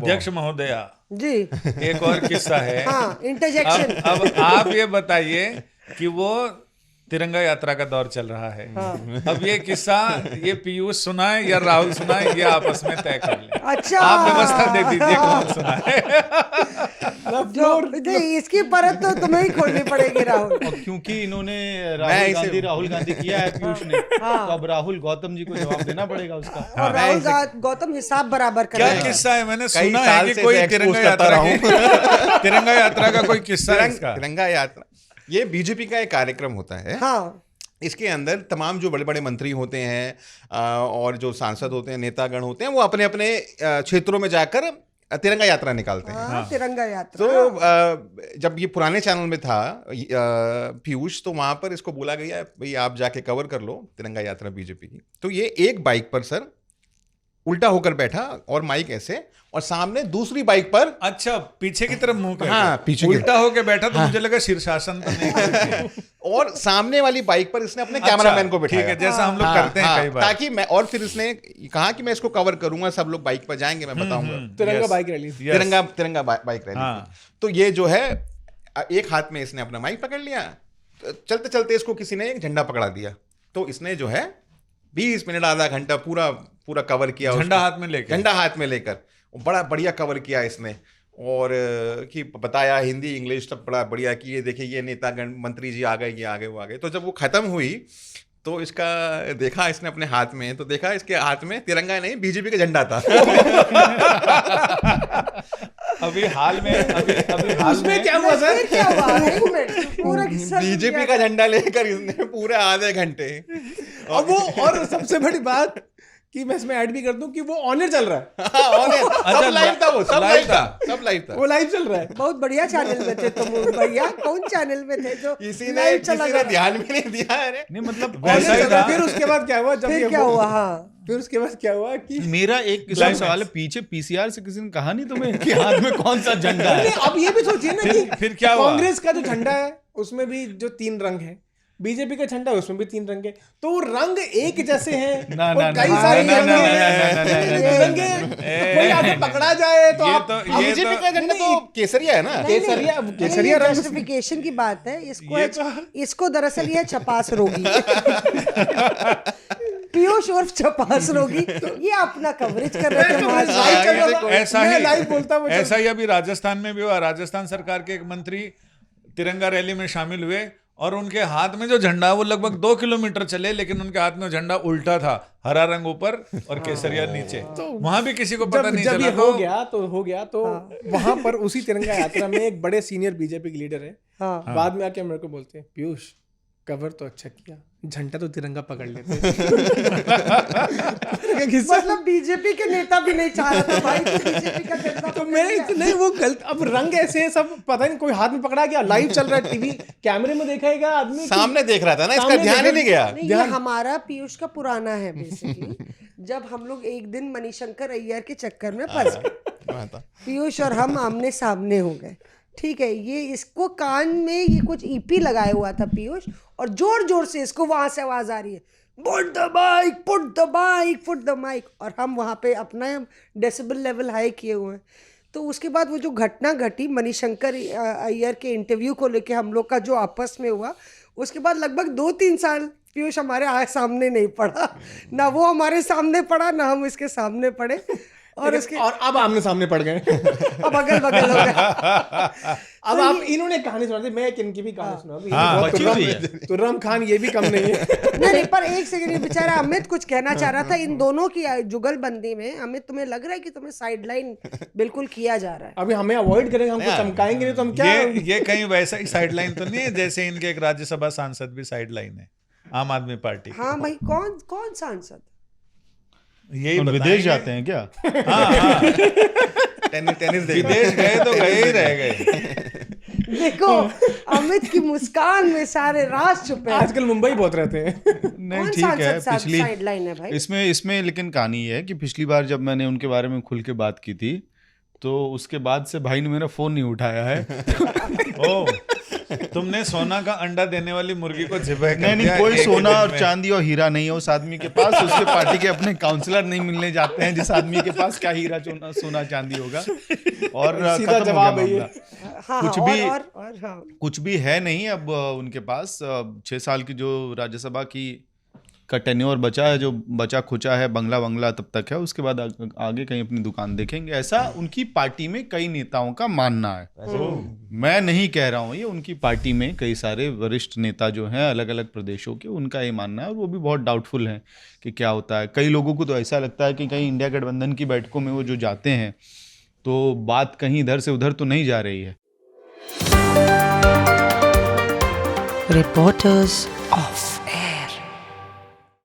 अध्यक्ष महोदया जी, एक और किस्सा है। हाँ, इंटरजेक्शन। अब आप ये बताइए कि वो तिरंगा यात्रा का दौर चल रहा है। अब ये किस्सा ये पीयूष सुनाए या राहुल सुनाए, ये आपस में तय कर लें। अच्छा, आप व्यवस्था दे दीजिए कौन सुनाए। नहीं, इसकी परत तो तुम्हें ही खोलनी पड़ेगी राहुल। और क्योंकि इन्होंने राहुल गांधी किया है पीयूष ने, तो अब राहुल गौतम जी को जवाब देना पड़ेगा उसका। और राहुल गौतम हिसाब बराबर कर क्या किस्सा है? मैंने सुना है कि कोई तिरंगा यात्रा का कोई किस्सा है इसका। तिरंगा यात्रा ये बीजेपी का एक कार्यक्रम होता है। हाँ, इसके अंदर तमाम जो बड़े बड़े मंत्री होते हैं और जो सांसद होते हैं, नेतागण होते हैं, वो अपने अपने क्षेत्रों में जाकर तिरंगा यात्रा निकालते हैं। हाँ, तिरंगा यात्रा। तो जब ये पुराने चैनल में था पीयूष, तो वहां पर इसको बोला गया भाई आप जाके कवर कर लो तिरंगा यात्रा बीजेपी की। तो ये एक बाइक पर सर उल्टा होकर बैठा और माइक ऐसे, और सामने दूसरी बाइक पर, अच्छा, पीछे की तरफ मुंह करके। हाँ, पीछे उल्टा होके बैठा तो मुझे लगा शीर्षासन तो नहीं करके। और सामने वाली बाइक पर इसने अपने कैमरामैन को बिठाया। ठीक है, जैसा हम लोग करते हैं कई बार। ताकि मैं, और फिर इसने कहा कि मैं इसको कवर करूंगा, सब लोग बाइक पर जाएंगे, मैं बताऊंगा। तिरंगा बाइक रैली, तिरंगा बाइक रैली। तो ये जो है एक हाथ में इसने अपना माइक पकड़ लिया, चलते चलते इसको किसी ने एक झंडा पकड़ा दिया, तो इसने जो है 20 मिनट आधा घंटा पूरा कवर किया, झंडा हाथ में लेकर बड़ा बढ़िया कवर किया इसने। और कि बताया हिंदी इंग्लिश सब बड़ा बढ़िया कि ये देखिए ये नेतागण मंत्री जी आ गए, ये आ गए, वो आ गए। तो जब वो खत्म हुई तो इसका देखा इसने अपने हाथ में, तो देखा इसके हाथ में तिरंगा नहीं बीजेपी का झंडा था। अभी हाल में उसमें क्या हुआ सर? क्या हुआ? एक मिनट, पूरा किस्सा बीजेपी का झंडा लेकर इसने पूरे आधे घंटे। और वो, और सबसे बड़ी बात कि मैं इसमें ऐड भी कर दूं कि वो ऑनर चल रहा है। सब लाइव था, वो सब लाइव था, वो लाइव चल रहा है। बहुत बढ़िया चैनल में थे तुम भैया। कौन चैनल में थे जो किसी ने ध्यान भी नहीं दिया है? नहीं मतलब वैसा ही था। फिर उसके बाद क्या हुआ? फिर क्या हुआ? हाँ, फिर उसके बाद क्या हुआ कि मेरा एक सवाल है, पीछे पीसीआर से किसी ने कहा नहीं तुम्हें कि हाथ में कौन सा झंडा है? अब ये भी सोचिए ना कि फिर क्या हुआ? कांग्रेस का जो झंडा है उसमें भी जो 3 रंग है, बीजेपी का झंडा उसमें भी 3 रंग है, तो वो रंग एक जैसे हैं। कई सारे रंगे, कोई आगे पकड़ा जाए तो आप बीजेपी का झंडा तो केसरिया है ना, केसरिया रंग। जस्टिफिकेशन की बात है। इसको दरअसल ये छपास रोगी पीयूष उर्फ छपास रोगी, ये अपना कवरेज कर रहे थे। ऐसा ही अभी राजस्थान में भी हुआ। राजस्थान सरकार के एक मंत्री तिरंगा रैली में शामिल हुए और उनके हाथ में जो झंडा, वो लगभग 2 किलोमीटर चले, लेकिन उनके हाथ में झंडा उल्टा था, हरा रंग ऊपर और केसरिया नीचे। तो वहां भी किसी को पता नहीं चला। जब हो गया तो वहां पर उसी तिरंगा यात्रा में एक बड़े सीनियर बीजेपी के लीडर है, बाद में आके मेरे को बोलते हैं, पीयूष कवर तो अच्छा किया, झंडा तो तिरंगा पकड़ लेते। मतलब बीजेपी के नेता भी नहीं चाह रहे थे भाई बीजेपी का झंडा। तो नहीं, वो गलत। अब रंग ऐसे सब पता नहीं, कोई हाथ में पकड़ा गया, लाइव चल रहा है, टीवी कैमरे में देखाएगा, आदमी सामने देख रहा था ना, इसका ध्यान ही नहीं गया। ये हमारा पीयूष का पुराना है बेसिकली। जब हम लोग एक दिन मणिशंकर अय्यर के चक्कर में फंस गए, पीयूष और हम आमने सामने हो गए। ठीक है, ये इसको कान में ये कुछ ईपी लगाया हुआ था पीयूष, और जोर जोर से इसको वहां से आवाज आ रही है, put the mic, put the mic, put the mic, और हम वहां पे अपना डेसिबल लेवल हाई किए हुए हैं। तो उसके बाद वो जो घटना घटी मणिशंकर अय्यर के इंटरव्यू को लेके हम लोग का जो आपस में हुआ, उसके बाद लगभग 2-3 साल पीयूष हमारे सामने नहीं पड़ा, ना वो हमारे सामने पड़ा, ना हम इसके सामने पड़े। और अब आमने सामने पड़ गए। अब अगल बगल हो गया। अब आप इन्होंने कहानी सुना दी, मैं इनकी भी कहानी सुना। तुर्रम खान ये भी कम नहीं है। नहीं, पर एक सेकंड, बेचारा अमित कुछ कहना चाह रहा था इन दोनों की जुगलबंदी में। अमित, तुम्हें लग रहा है कि तुम्हें साइडलाइन बिल्कुल किया जा रहा है? अभी हमें अवॉइड करेंगे, हमको चमकाएंगे नहीं तो हम क्या? ये कहीं वैसा ही साइडलाइन तो नहीं है जैसे इनके एक राज्यसभा सांसद भी साइडलाइन है आम आदमी पार्टी। हाँ भाई, कौन सांसद? यही विदेश जाते हैं क्या? हाँ। टेनिस विदेश गए तो गए ही रह गए। देखो अमित की मुस्कान में सारे राज छुपे हैं। आजकल मुंबई बहुत रहते हैं। नहीं ठीक है, पिछली साइडलाइन है भाई इसमें लेकिन कहानी ये है कि पिछली बार जब मैंने उनके बारे में खुल के बात की थी, तो उसके बाद से भाई ने मेरा फोन नहीं उठाया है। तुमने सोना का अंडा देने वाली मुर्गी को ज़िबह कर नहीं दिया कोई एक ही सोना दिन और में। चांदी और हीरा नहीं है उस आदमी के पास। उसके पार्टी के अपने काउंसलर नहीं मिलने जाते हैं जिस आदमी के पास क्या हीरा सोना चांदी होगा। और सीधा खत्म हो जवाब गया है ये। मामला। हाँ कुछ हाँ, भी- और हाँ कुछ भी है नहीं अब उनके पास। 6 साल की जो राज्यसभा की का टेन्योर बचा है, जो बचा खुचा है, बंगला तब तक है, उसके बाद आगे कहीं अपनी दुकान देखेंगे, ऐसा उनकी पार्टी में कई नेताओं का मानना है। मैं नहीं कह रहा हूँ, ये उनकी पार्टी में कई सारे वरिष्ठ नेता जो हैं अलग अलग प्रदेशों के, उनका ये मानना है, और वो भी बहुत डाउटफुल है कि क्या होता है। कई लोगों को तो ऐसा लगता है कि कहीं इंडिया गठबंधन की बैठकों में वो जो जाते हैं तो बात कहीं इधर से उधर तो नहीं जा रही है। Reporters off.